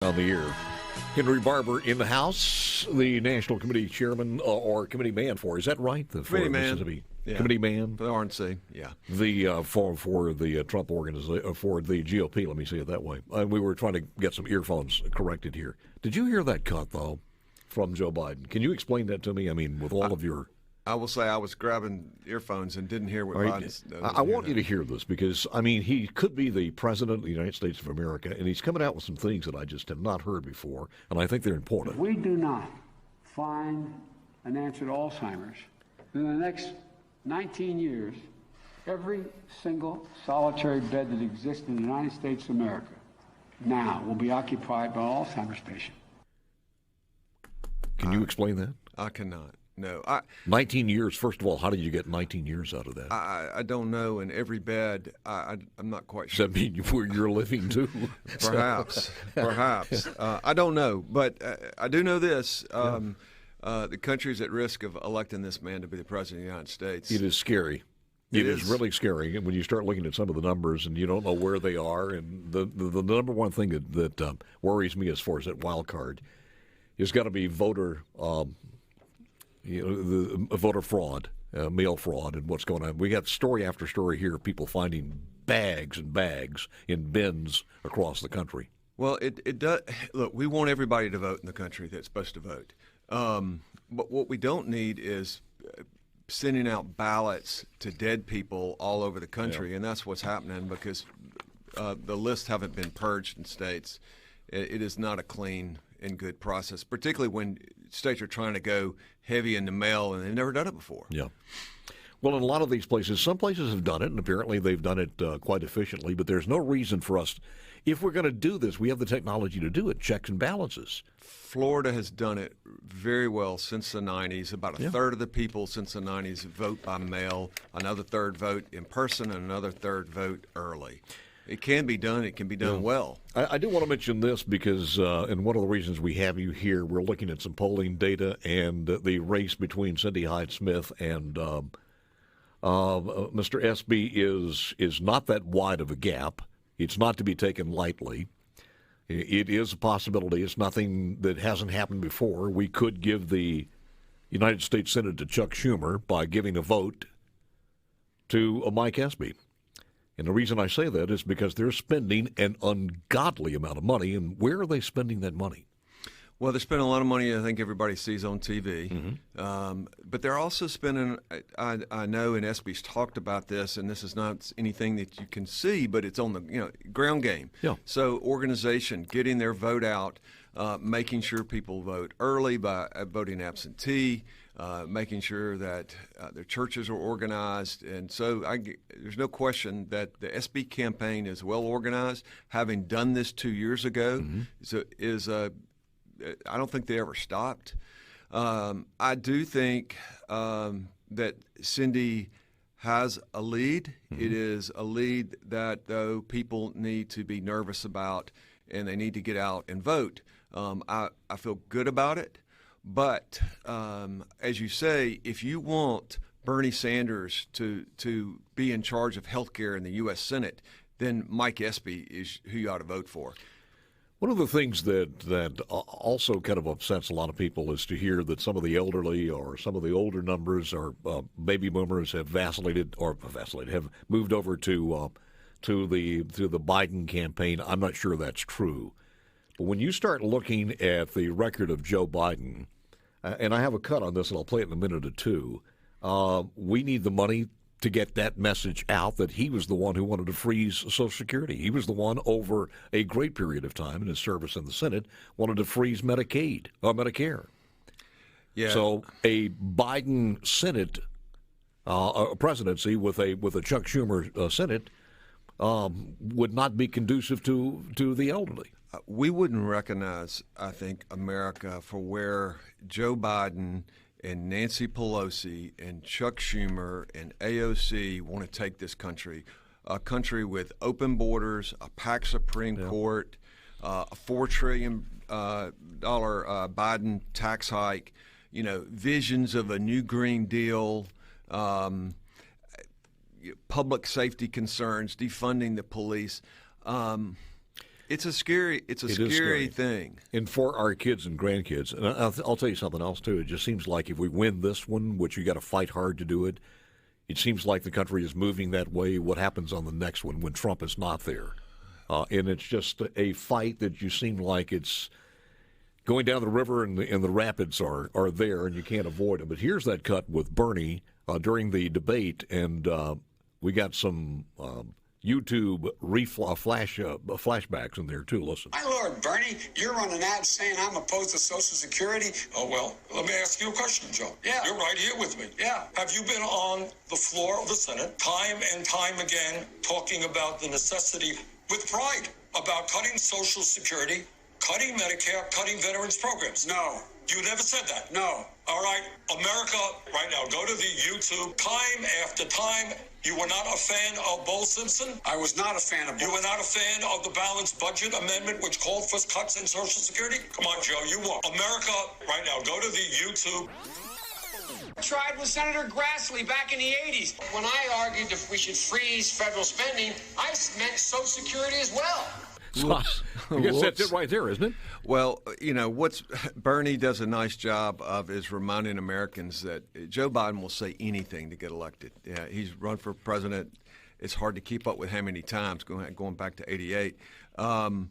On the air. Henry Barbour in the House, the National Committee Chairman or Committee Man for, is that right? The Committee Man. Yeah. Committee Man? For the RNC, yeah. The for the Trump organization, for the GOP, let me say it that way. We were trying to get some earphones corrected here. Did you hear that cut, though, from Joe Biden? Can you explain that to me? I mean, with all of your... I will say I was grabbing earphones and didn't hear what Biden's... I want you to hear this because, I mean, he could be the President of the United States of America, and he's coming out with some things that I just have not heard before, and I think they're important. If we do not find an answer to Alzheimer's, in the next 19 years, every single solitary bed that exists in the United States of America now will be occupied by an Alzheimer's patient. Can you explain that? I cannot. No. 19 years, first of all, how did you get 19 years out of that? I don't know. In every bed, I'm not quite sure. Does that mean where you're living, too? Perhaps. I don't know. But I do know this. The country's at risk of electing this man to be the President of the United States. It is scary. It is really scary when you start looking at some of the numbers and you don't know where they are. And the number one thing that worries me as far as that wild card is got to be voter voter fraud, mail fraud, and what's going on. We got story after story here of people finding bags and bags in bins across the country. Well, it does. Look, we want everybody to vote in the country that's supposed to vote. But what we don't need is sending out ballots to dead people all over the country, and that's what's happening because the lists haven't been purged in states. It is not a clean and good process, particularly when states are trying to go heavy in the mail and they've never done it before. Yeah. Well, in a lot of these places, some places have done it, and apparently they've done it quite efficiently, but there's no reason for us, if we're going to do this, we have the technology to do it, checks and balances. Florida has done it very well since the 90s. About a third of the people since the 90s vote by mail, another third vote in person, and another third vote early. It can be done. It can be done well. I do want to mention this because, and one of the reasons we have you here, we're looking at some polling data and the race between Cindy Hyde-Smith and Mr. Espy is not that wide of a gap. It's not to be taken lightly. It is a possibility. It's nothing that hasn't happened before. We could give the United States Senate to Chuck Schumer by giving a vote to Mike Espy. And the reason I say that is because they're spending an ungodly amount of money. And where are they spending that money? Well, they're spending a lot of money I think everybody sees on TV. Mm-hmm. But they're also spending, I know, and Espy's talked about this, and this is not anything that you can see, but it's on the ground game. Yeah. So organization, getting their vote out, making sure people vote early by voting absentee, making sure that their churches are organized. And so there's no question that the Espy campaign is well organized. Having done this 2 years ago, I don't think they ever stopped. I do think that Cindy has a lead. Mm-hmm. It is a lead that, though, people need to be nervous about and they need to get out and vote. I feel good about it. But as you say, if you want Bernie Sanders to be in charge of health care in the U.S. Senate, then Mike Espy is who you ought to vote for. One of the things that also kind of upsets a lot of people is to hear that some of the elderly or some of the older numbers or baby boomers have have moved over to the Biden campaign. I'm not sure that's true. But when you start looking at the record of Joe Biden, and I have a cut on this, and I'll play it in a minute or two, we need the money to get that message out that he was the one who wanted to freeze Social Security. He was the one over a great period of time in his service in the Senate wanted to freeze Medicaid or Medicare. Yeah. So a Biden Senate presidency with a Chuck Schumer Senate would not be conducive to the elderly. We wouldn't recognize, I think, America for where Joe Biden and Nancy Pelosi and Chuck Schumer and AOC want to take this country, a country with open borders, a PAC Supreme Court, a $4 trillion Biden tax hike, visions of a new Green Deal, public safety concerns, defunding the police. It's a scary thing. And for our kids and grandkids, and I'll tell you something else too. It just seems like if we win this one, which you got to fight hard to do it, it seems like the country is moving that way. What happens on the next one when Trump is not there? And it's just a fight that you seem like it's going down the river and the rapids are there and you can't avoid them. But here's that cut with Bernie during the debate, and we got some YouTube flashbacks in there too. Listen. My Lord, Bernie, you're on an ad saying I'm opposed to Social Security. Oh, well, let me ask you a question, Joe. Yeah. You're right here with me. Yeah. Have you been on the floor of the Senate time and time again talking about the necessity with pride about cutting Social Security, cutting Medicare, cutting veterans programs? No. You never said that? No. All right, America, right now, go to the YouTube. Time after time, you were not a fan of Bo Simpson? I was not a fan of You were not a fan of the balanced budget amendment, which called for cuts in Social Security? Come on, Joe, you were. America, right now, go to the YouTube. Tried with Senator Grassley back in the 80s. When I argued that we should freeze federal spending, I meant Social Security as well. I guess that's it right there, isn't it? Well, Bernie does a nice job of is reminding Americans that Joe Biden will say anything to get elected. Yeah, he's run for president. It's hard to keep up with how many times going back to '88, and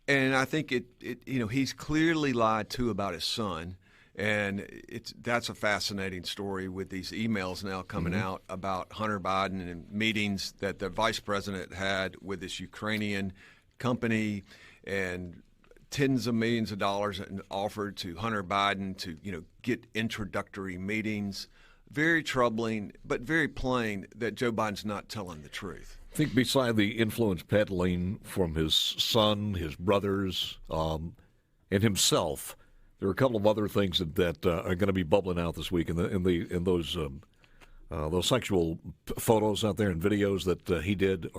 I think he's clearly lied too about his son. And that's a fascinating story with these emails now coming out about Hunter Biden and meetings that the vice president had with this Ukrainian company and tens of millions of dollars offered to Hunter Biden to get introductory meetings. Very troubling, but very plain that Joe Biden's not telling the truth. I think beside the influence peddling from his son, his brothers, and himself, there are a couple of other things that are going to be bubbling out this week in those sexual photos out there and videos that he did.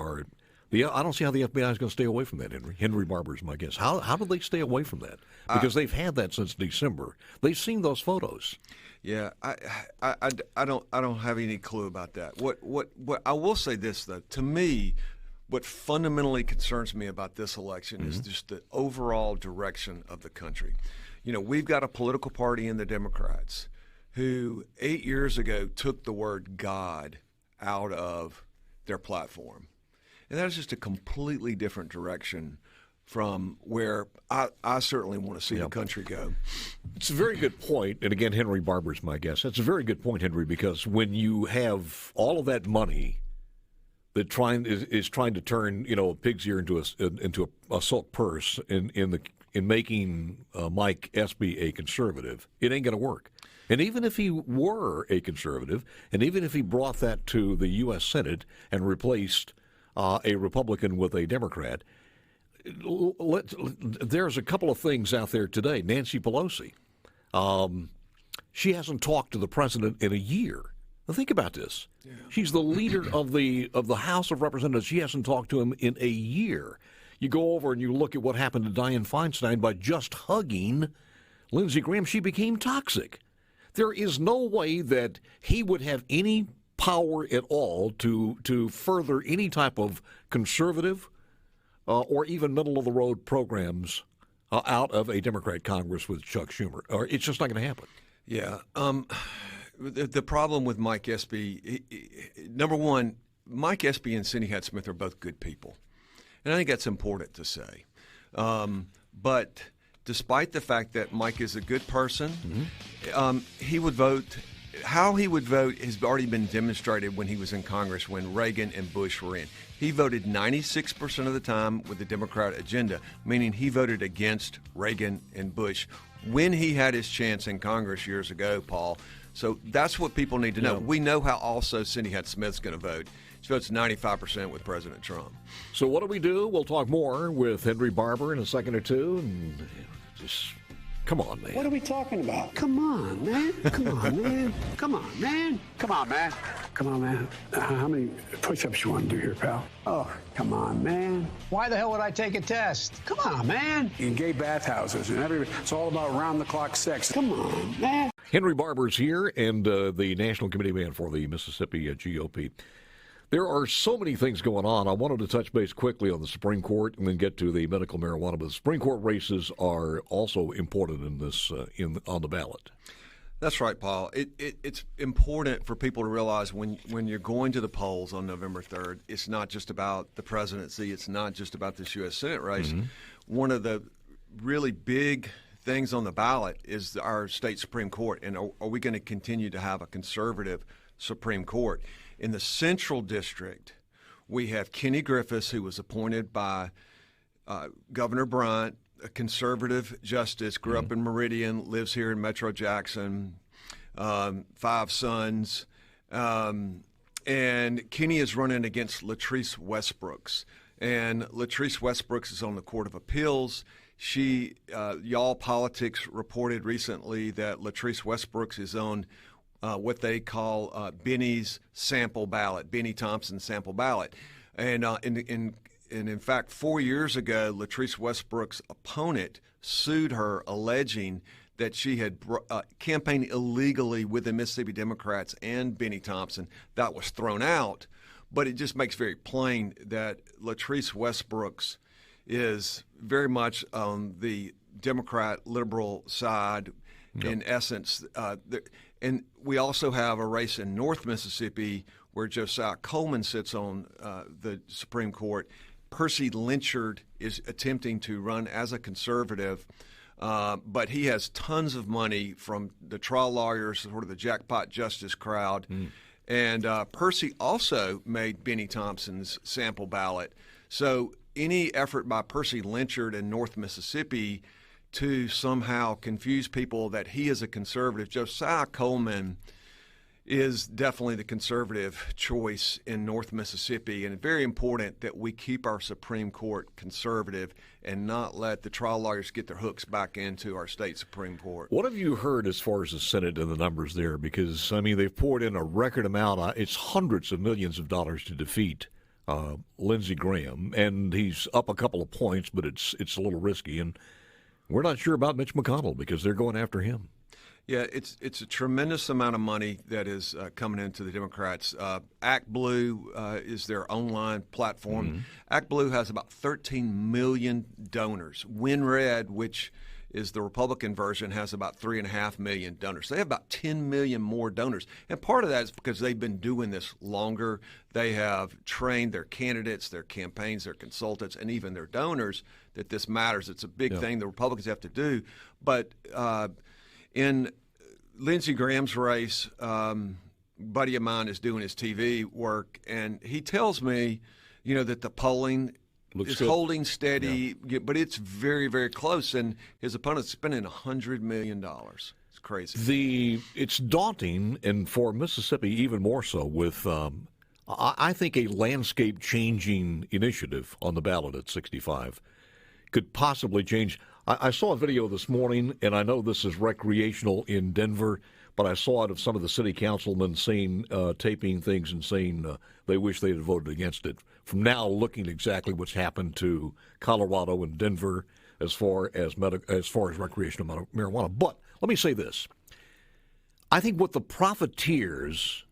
I don't see how the FBI is going to stay away from that, Henry. Henry Barbour is my guess. How do they stay away from that? Because they've had that since December. They've seen those photos. Yeah, I don't have any clue about that. What I will say this though, to me, what fundamentally concerns me about this election is just the overall direction of the country. We've got a political party in the Democrats who 8 years ago took the word God out of their platform. And that's just a completely different direction from where I certainly want to see the country go. It's a very good point. And again, Henry Barbour's my guess. That's a very good point, Henry, because when you have all of that money that is trying to turn a pig's ear into a silk purse in making Mike Espy a conservative, it ain't going to work. And even if he were a conservative, and even if he brought that to the U.S. Senate and replaced a Republican with a Democrat, there's a couple of things out there today. Nancy Pelosi, she hasn't talked to the president in a year. Now think about this. Yeah. She's the leader of the House of Representatives. She hasn't talked to him in a year. You go over and you look at what happened to Dianne Feinstein by just hugging Lindsey Graham. She became toxic. There is no way that he would have any power at all to further any type of conservative or even middle-of-the-road programs out of a Democrat Congress with Chuck Schumer. Or it's just not going to happen. Yeah. The problem with Mike Espy, number one, Mike Espy and Cindy Head-Smith are both good people. And I think that's important to say. But despite the fact that Mike is a good person, he would vote. How he would vote has already been demonstrated when he was in Congress when Reagan and Bush were in. He voted 96% of the time with the Democrat agenda, meaning he voted against Reagan and Bush when he had his chance in Congress years ago, Paul. So that's what people need to know. Yeah. We know how also Cindy Head-Smith's going to vote. She votes 95% with President Trump. So what do we do? We'll talk more with Henry Barbour in a second or two. And just come on, man. What are we talking about? Come on, man. Come on, man. Come on, man. Come on, man. Come on, man. How many push-ups you want to do here, pal? Oh, come on, man. Why the hell would I take a test? Come on, man. In gay bathhouses and everything. It's all about round-the-clock sex. Come on, man. Henry Barbour's here, and the National Committeeman for the Mississippi GOP. There are so many things going on. I wanted to touch base quickly on the Supreme Court and then get to the medical marijuana. But the Supreme Court races are also important in this on the ballot. That's right, Paul. It's important for people to realize when you're going to the polls on November 3rd, it's not just about the presidency. It's not just about this U.S. Senate race. Mm-hmm. One of the really big things on the ballot is our state Supreme Court, and are we going to continue to have a conservative Supreme Court? In the Central District, we have Kenny Griffiths, who was appointed by Governor Bryant, a conservative justice, grew up in Meridian, lives here in Metro Jackson, 5 sons. And Kenny is running against Latrice Westbrooks. And Latrice Westbrooks is on the Court of Appeals. She, Y'all Politics reported recently that Latrice Westbrooks is on what they call Benny's sample ballot, Benny Thompson's sample ballot. And in fact, 4 years ago, Latrice Westbrook's opponent sued her, alleging that she had campaigned illegally with the Mississippi Democrats and Benny Thompson. That was thrown out, but it just makes very plain that Latrice Westbrooks is very much on the Democrat liberal side. Yep. In essence. And we also have a race in North Mississippi where Josiah Coleman sits on the Supreme Court. Percy Lynchard is attempting to run as a conservative, but he has tons of money from the trial lawyers, sort of the jackpot justice crowd. And Percy also made Benny Thompson's sample ballot. So any effort by Percy Lynchard in North Mississippi to somehow confuse people that he is a conservative. Josiah Coleman is definitely the conservative choice in North Mississippi, and it's very important that we keep our Supreme Court conservative and not let the trial lawyers get their hooks back into our state Supreme Court. What have you heard as far as the Senate and the numbers there? Because, I mean, they've poured in a record amount. It's hundreds of millions of dollars to defeat Lindsey Graham, and he's up a couple of points, but it's a little risky. And we're not sure about Mitch McConnell because they're going after him. Yeah, it's a tremendous amount of money that is coming into the Democrats. ActBlue is their online platform. Mm-hmm. ActBlue has about 13 million donors. WinRed, which is the Republican version, has about 3.5 million donors. They have about 10 million more donors. And part of that is because they've been doing this longer. They have trained their candidates, their campaigns, their consultants, and even their donors that this matters. It's a big thing the Republicans have to do. But in Lindsey Graham's race, buddy of mine is doing his TV work, and he tells me, that the polling is holding steady, but it's very, very close, and his opponent's spending $100 million. It's crazy. It's daunting, and for Mississippi even more so, with I think a landscape-changing initiative on the ballot at 65 could possibly change. I saw a video this morning, and I know this is recreational in Denver, but I saw it of some of the city councilmen saying, taping things and saying they wish they had voted against it. From now looking exactly what's happened to Colorado and Denver as far as recreational marijuana. But let me say this. I think what the profiteers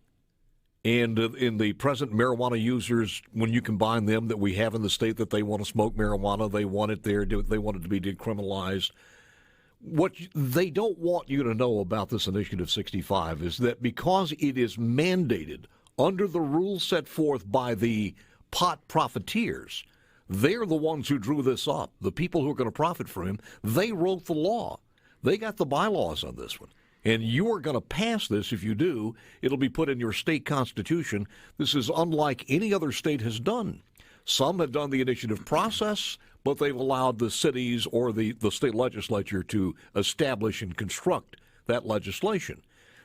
and in the present marijuana users, when you combine them that we have in the state that they want to smoke marijuana, they want it there, they want it to be decriminalized. What they don't want you to know about this Initiative 65 is that because it is mandated under the rules set forth by the pot profiteers, they're the ones who drew this up. The people who are going to profit from him, they wrote the law. They got the bylaws on this one. And you are going to pass this. If you do, it'll be put in your state constitution. This is unlike any other state has done. Some have done the initiative process, but they've allowed the cities or the state legislature to establish and construct that legislation.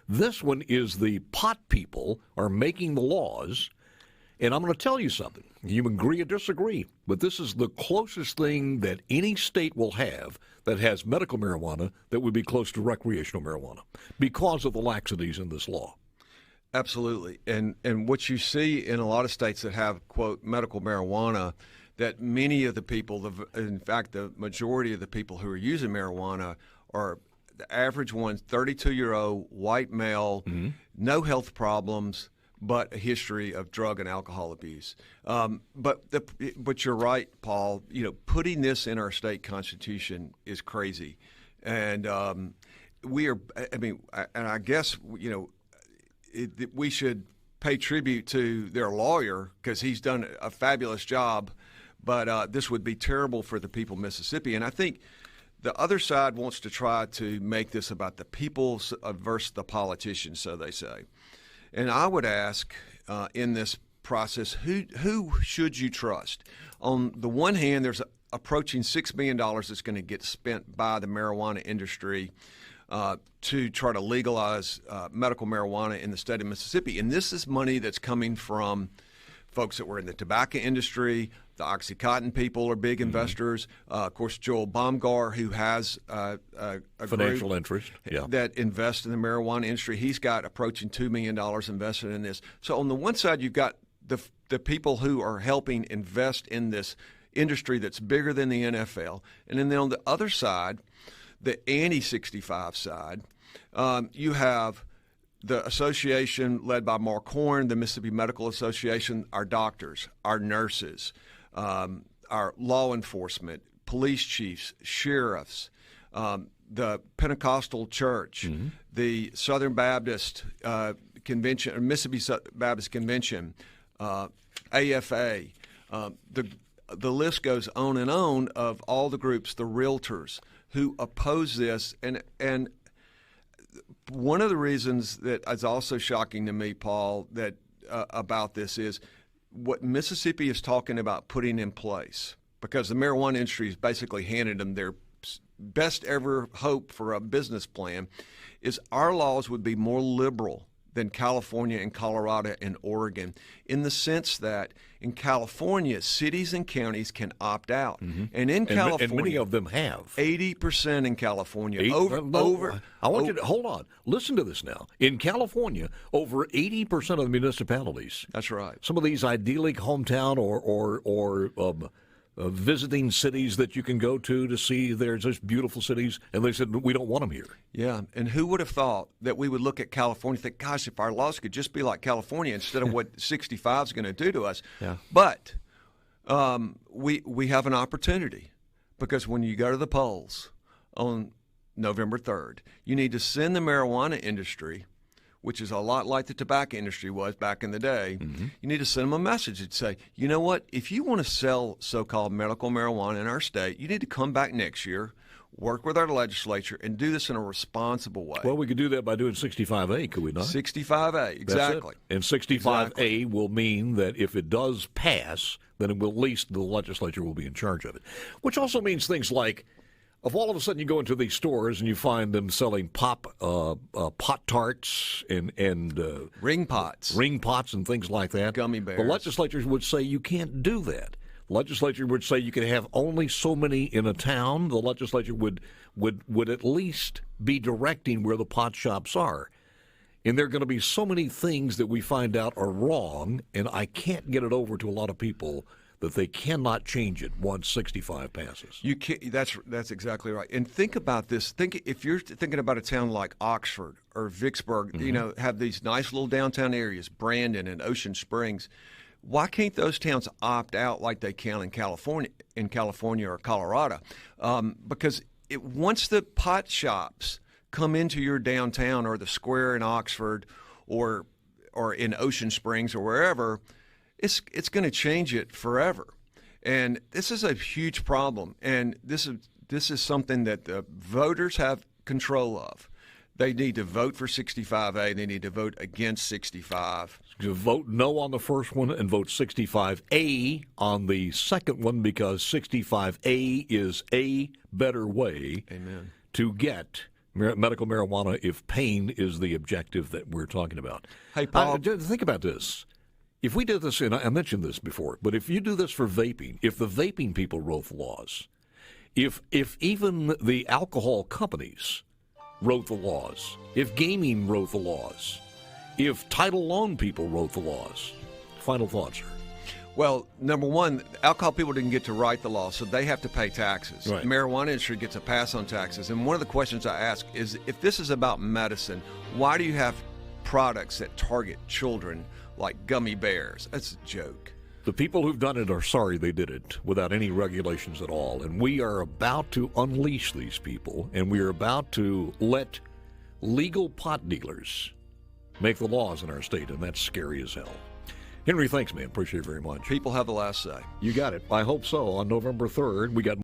This one is the pot people are making the laws. And I'm going to tell you something. You agree or disagree, but this is the closest thing that any state will have that has medical marijuana that would be close to recreational marijuana because of the laxities in this law. Absolutely. And what you see in a lot of states that have, quote, medical marijuana, that many of the people, in fact, the majority of the people who are using marijuana are the average ones, 32-year-old, white male, no health problems, but a history of drug and alcohol abuse. But you're right, Paul. Putting this in our state constitution is crazy, and we are. And I guess we should pay tribute to their lawyer because he's done a fabulous job. But this would be terrible for the people of Mississippi, and I think the other side wants to try to make this about the people versus the politicians, so they say. And I would ask in this process, who should you trust? On the one hand, there's approaching $6 million that's going to get spent by the marijuana industry to try to legalize medical marijuana in the state of Mississippi. And this is money that's coming from folks that were in the tobacco industry. The OxyContin people are big investors. Of course, Joel Baumgar, who has a financial group interest that invests in the marijuana industry, he's got approaching $2 million invested in this. So on the one side, you've got the people who are helping invest in this industry that's bigger than the NFL. And then on the other side, the anti-65 side, you have the association led by Mark Horn, the Mississippi Medical Association, our doctors, our nurses, our law enforcement, police chiefs, sheriffs, the Pentecostal Church, the Southern Baptist Convention, or Mississippi Baptist Convention, AFA. The list goes on of all the groups, the realtors who oppose this. And one of the reasons that is also shocking to me, Paul, that about this is what Mississippi is talking about putting in place, because the marijuana industry has basically handed them their best ever hope for a business plan, is our laws would be more liberal than California and Colorado and Oregon, in the sense that in California, cities and counties can opt out. And in California, and many of them have. 80% in California. I want you to hold on. Listen to this now. In California, over 80% of the municipalities. That's right. Some of these idyllic hometown or visiting cities that you can go to see there's just beautiful cities, and they said, we don't want them here. Yeah, and who would have thought that we would look at California and think, gosh, if our laws could just be like California instead of what 65 is going to do to us. Yeah. But we have an opportunity, because when you go to the polls on November 3rd, you need to send the marijuana industry, which is a lot like the tobacco industry was back in the day. You need to send them a message and say, you know what, if you want to sell so-called medical marijuana in our state, you need to come back next year, work with our legislature, and do this in a responsible way. Well, we could do that by doing 65A, could we not? 65A, exactly. And 65A will mean that if it does pass, then it will, at least the legislature will be in charge of it. Which also means things like, if all of a sudden you go into these stores and you find them selling Pop-Tarts and ring pots and things like that, gummy bears, the legislatures would say you can't do that. The legislature would say you can have only so many in a town. The legislature would at least be directing where the pot shops are. And there are going to be so many things that we find out are wrong, and I can't get it over to a lot of people that they cannot change it once 65 passes. You can't. That's exactly right. And think about this. If you're thinking about a town like Oxford or Vicksburg, have these nice little downtown areas, Brandon and Ocean Springs. Why can't those towns opt out like they can in California or Colorado? Because once the pot shops come into your downtown or the square in Oxford or in Ocean Springs or wherever, it's going to change it forever. And this is a huge problem. And this is something that the voters have control of. They need to vote for 65A. They need to vote against 65. You vote no on the first one and vote 65A on the second one, because 65A is a better way to get medical marijuana if pain is the objective that we're talking about. Hey, Paul. Think about this. If we did this, and I mentioned this before, but if you do this for vaping, if the vaping people wrote the laws, if even the alcohol companies wrote the laws, if gaming wrote the laws, if title loan people wrote the laws, final thoughts, sir? Well, number one, alcohol people didn't get to write the law, so they have to pay taxes. Right. The marijuana industry gets a pass on taxes. And one of the questions I ask is, if this is about medicine, why do you have products that target children like gummy bears. That's a joke. The people who've done it are sorry they did it without any regulations at all. And we are about to unleash these people, and we are about to let legal pot dealers make the laws in our state, and that's scary as hell. Henry, thanks, man. Appreciate it very much. People have the last say. You got it. I hope so. On November 3rd, we got